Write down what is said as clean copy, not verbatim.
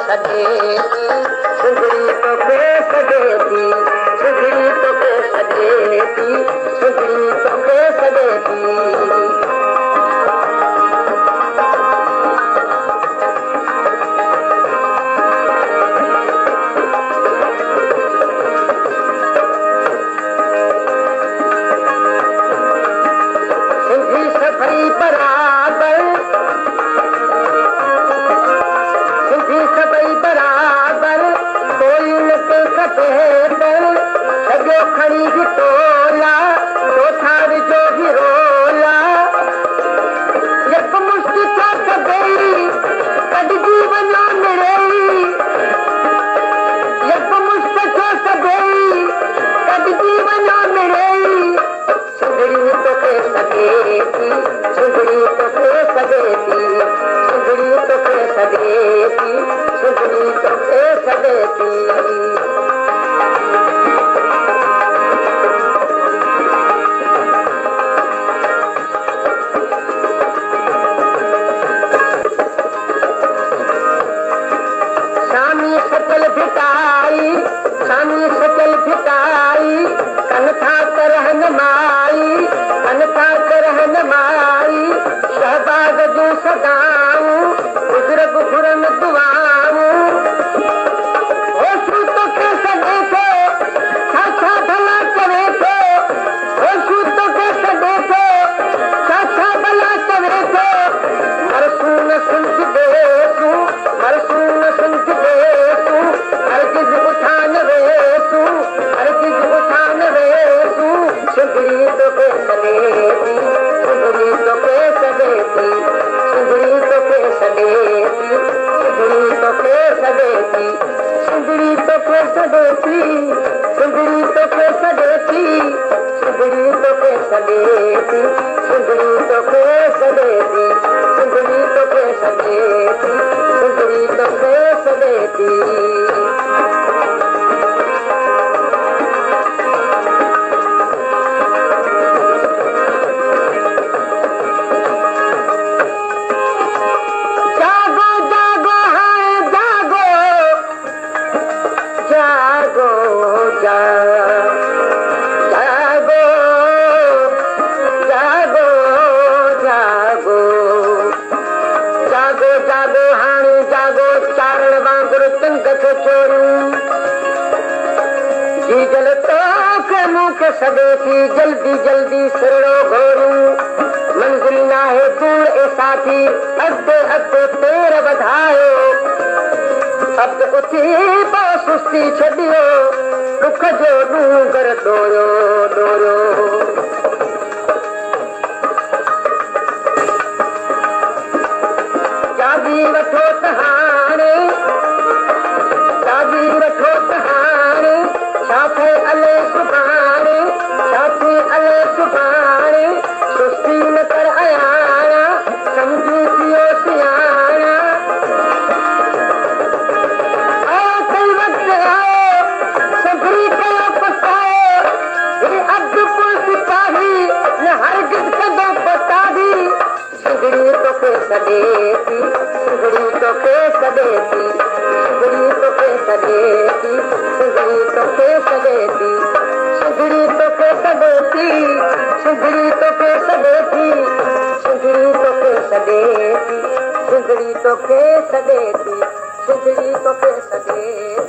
सदेती सुगड़ी तोखे सदेती सुगड़ी तोखे सदेती सुगड़ी तोखे सदेती खड़ी टोला तो थार जो भी रोला एक मुश्त था गई कद जीवना मिलेगी एक मुश्त था गई कद जीवना मिलेगी सुगड़ी तो के सदेती सुगड़ी तो के सदेती सुगड़ी तो के सदेती सुगड़ी तो के सदेती सकल भिटाई कनथा करहन माई शहबाज जो सदाऊं बुजुर्ग घुरन दुआऊं होशू तो कैसे देखे छा भला करे थे होशू तो कैसे देखे छा भला करे थे मरसून सुनख देसू मरसून सुनख देसू हरगिज उठान वेसू हरगिज उठान वेसू सुगड़ी तो के सदेती सुगड़ी तो के सदेती सुगड़ी तो के सदेती सुगड़ी तो के सदेती सुगड़ी तो के सदेती सुगड़ी तो के सदेती सुगड़ी तो के सदेती सुगड़ी तो के सदेती सुगड़ी तो के सदेती सुगड़ी तो के सदेती सदेती जल्दी जल्दी सिरड़ो घोरू मंजिल ना है दूर ए साथी अद्दे अद्दे पैर वधायो अब उथी सुस्ती छॾियो दुख जो डूंगर डोरियो डोरियो चाबी वठो त हाणे चाबी वठो त हाणे छा थे अले सुभाणे छाती अले सुभाणे सुस्ती न कर आयाना समझी पियो सियाना आओ कई वक्त आओ सगरी कयो पताओ ये अब्द पुल सिपाही न हरगिज कदो पताही सुगड़ी तो के सदेती सुगड़ी तो के सदेती सुगड़ी तो के सदेती सुगड़ी तो के सदेती सुगड़ी तो के सदेती सुगड़ी तो के सदेती सुगड़ी तो के सदेती सुगड़ी तो के सदेती सुगड़ी तो के सदेती